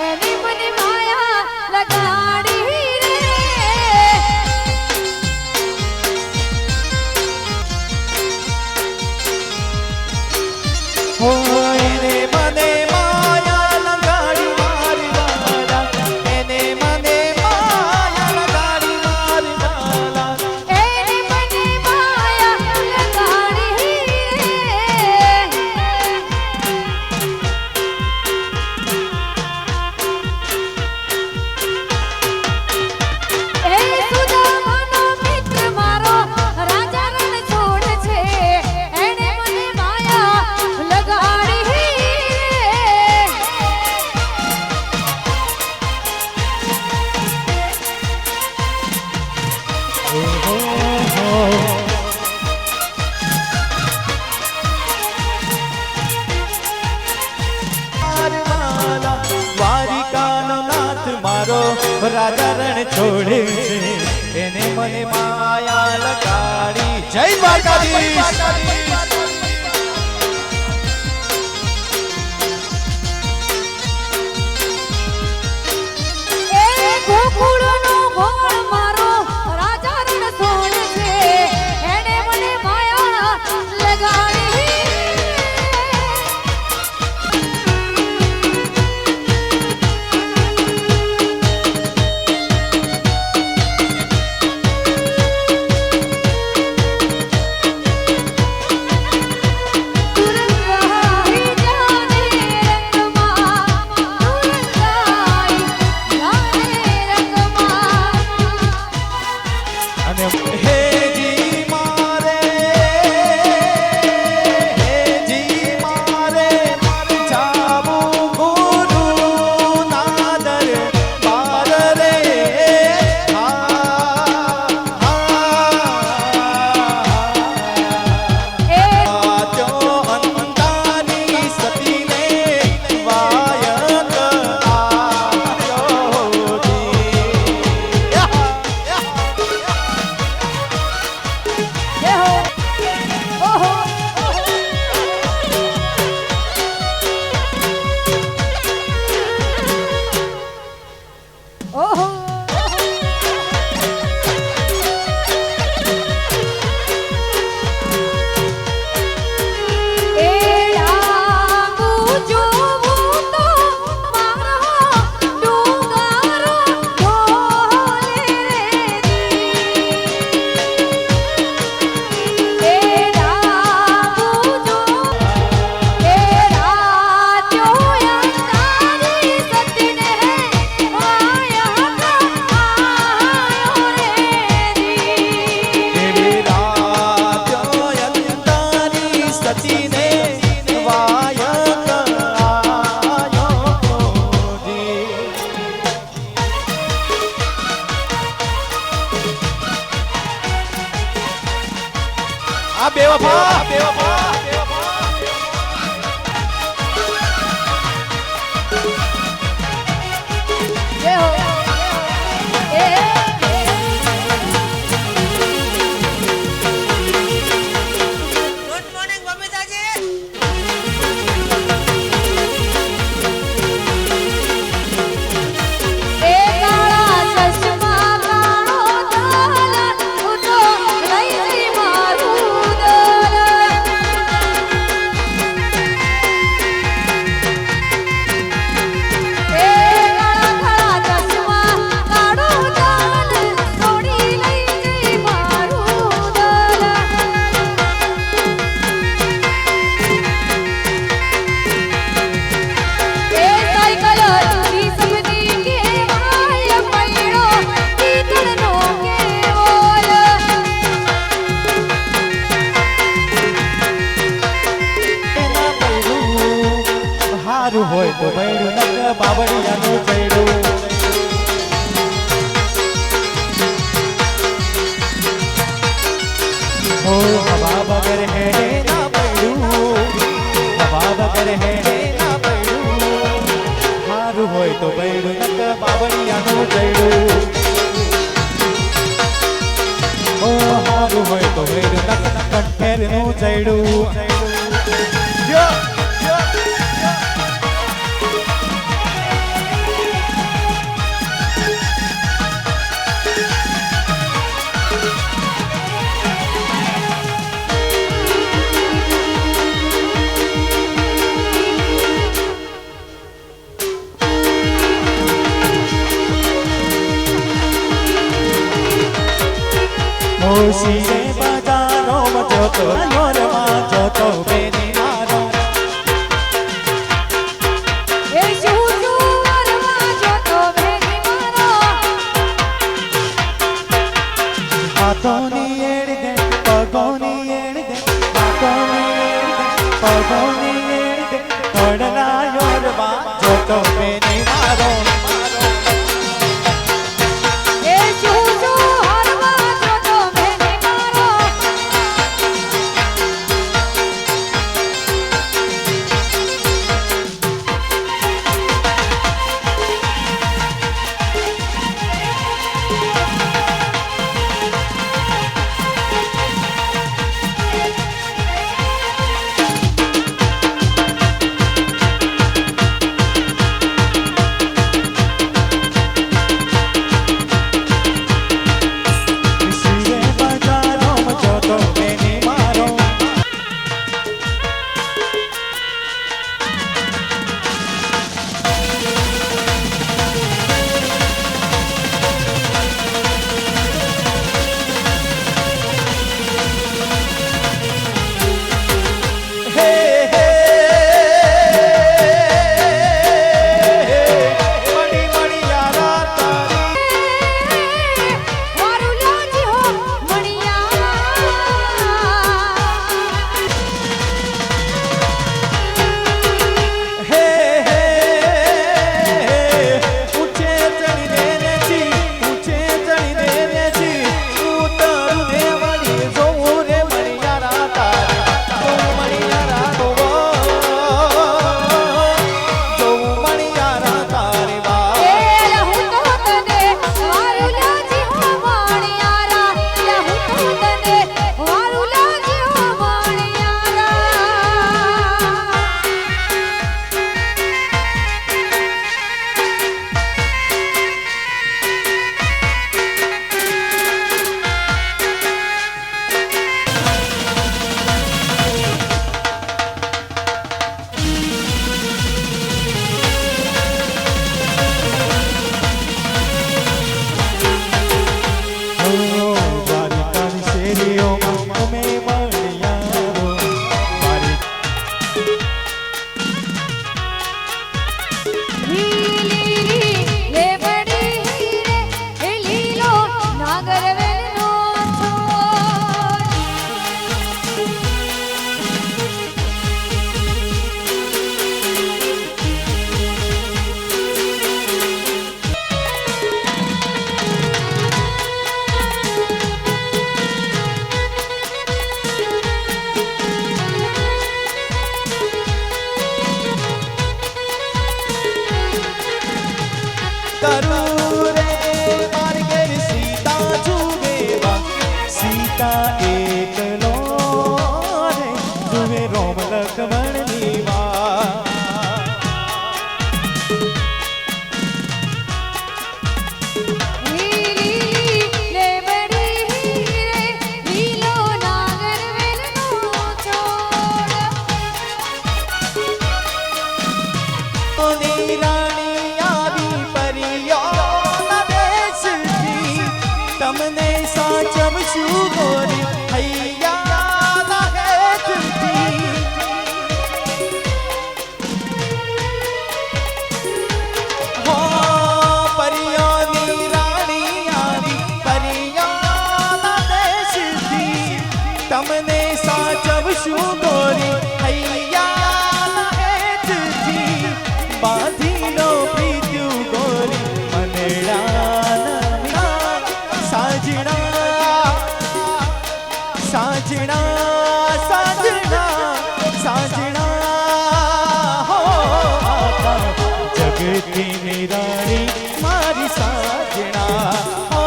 Speaker 2: એને મને માયા લગાડી રે।
Speaker 1: હો એને મને માયા લગાડી મારી વાલા, એને મને માયા લગાડી મારી વાલા।
Speaker 2: એને મને માયા લગાડી રે। એ સુદામાનો મિત્ર મારો રાજા રણ છોડશે, એને મને માયા લગાડી રે।
Speaker 1: દ્વારિકાનો નાથ મારો રાજા રણ છોડે છે, એને મને માયા લગાડી. જય દ્વારકાધીશ.
Speaker 2: એ ગોકુળનો ગોળ મારો રાજા રણછોડ છે, એણે મને માયા લગાડી. તુરંગાઈ જાને રંગમાં, તુરંગાઈ જાને રંગમાં.
Speaker 1: અને હેજી મારે જાવું ગુરુ નાદર પાર રે.
Speaker 2: એ
Speaker 1: અંતાની સતીને વાયક આયો જી.
Speaker 2: જય હો. ઓહો. ઓહો. એ ડાબુ જોવું તો મારો ડુંગરો ઢોલે રે. એ ડાબુ જો એ રાજો અંતારી સતીને માયા આયો રે દી.
Speaker 1: એવી રાત અંતાની સતીને વાયક આયો જી. આ બેવફા
Speaker 2: જય હો. એ
Speaker 3: ગુડ મોર્નિંગ બબીતાજી.
Speaker 2: એ કાળા ચશ્મા કાળો દલન ઉતો લઈ જઈ મારું દલન. એ કાળા ચશ્મા કાળો દલન તોડી લઈ જઈ મારું દલન. એ સાયકલ ઈ સપની કેવાય પૈડો ઈતળનો કેવોલ.
Speaker 1: એના પૈડું હારું હોય તો પૈડું નક બાવળિયાનું પૈડું. ઓ હવા વગર હેડે ના પૈડું, હવા વગર હેડે ના પૈડું. હારું હોય તો પૈડું નક બાવળિયાનું પૈડું. ઓ હારું હોય તો પૈડું નક કંઠેરનું ચૈડું. મોશીએ બજારો જોતો યોરમાં જોતો બેની મારો.
Speaker 2: એ શું સુવરમાં જોતો ભેગી મારો.
Speaker 1: હાથોની એડ દે પગોની એડ દે, હાથોની એડ દે પગોની એડ દે. પડના યોરમાં જોતો બેની મારો.
Speaker 2: એ શું સુવરમાં જોતો ભેગી મારો.
Speaker 1: શું ગોરી હૈયા હેતથી હો પરિયોની રાણી આવી પરિયાના દેશથી તમને સાચવશું ગોરી હૈયા હેતથી બાંધીનો પ્રીત્યું ગોરી મનડાના સાજણા સાજણા સાજણા સાજણા હો જગતની નિરાણી મારી સાજણા હો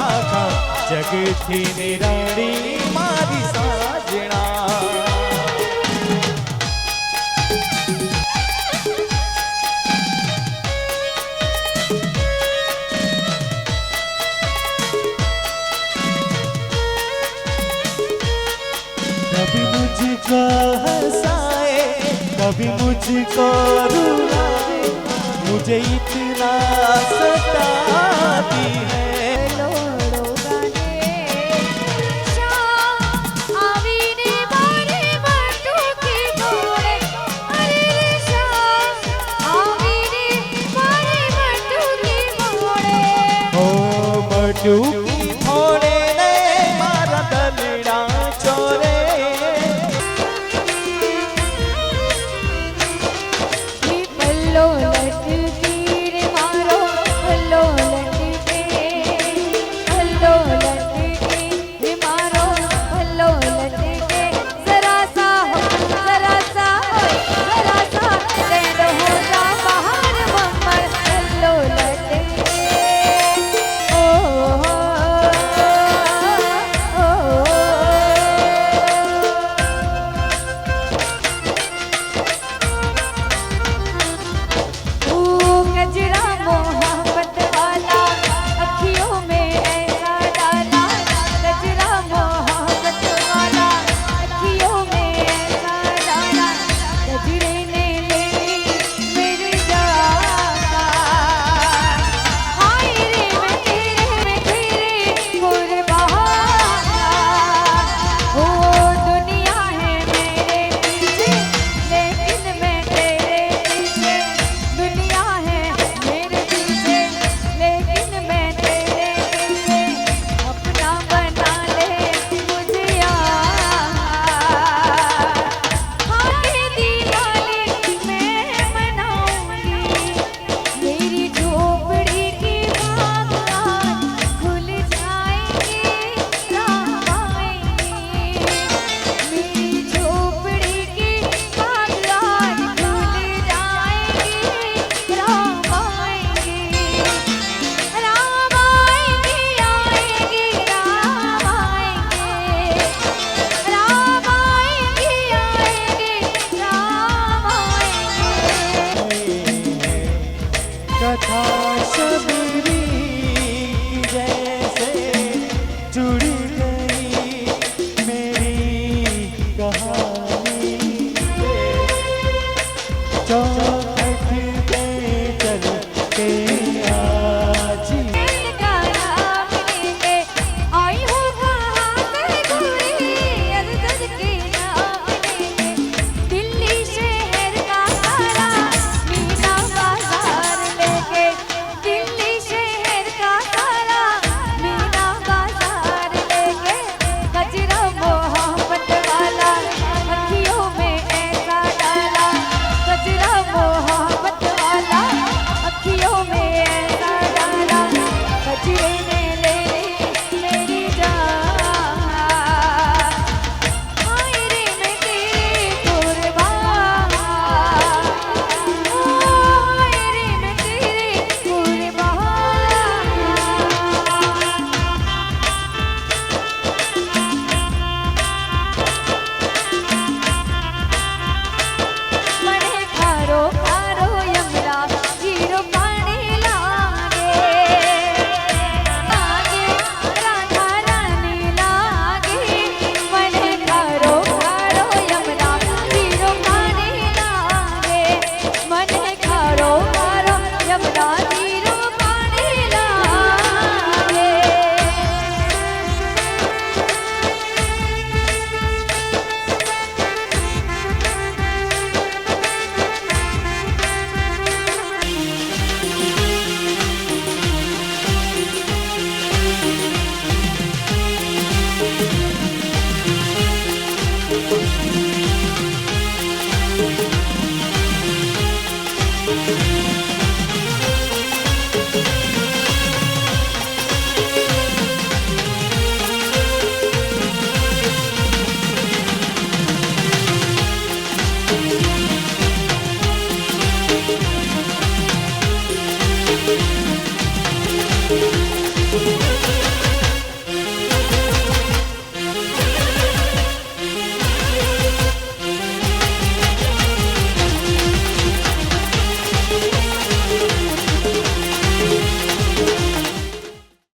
Speaker 1: આખા જગતની નિરાણી મારી સાજણા कभी मुझको हंसाए कभी मुझको रुलाए मुझे इतना सताती है
Speaker 2: લોડો ગાને શ્યામ આવીને મારે બટુકી મોડે અરે રે શ્યામ આવીને મારે બટુકી મોડે
Speaker 1: ओ बटू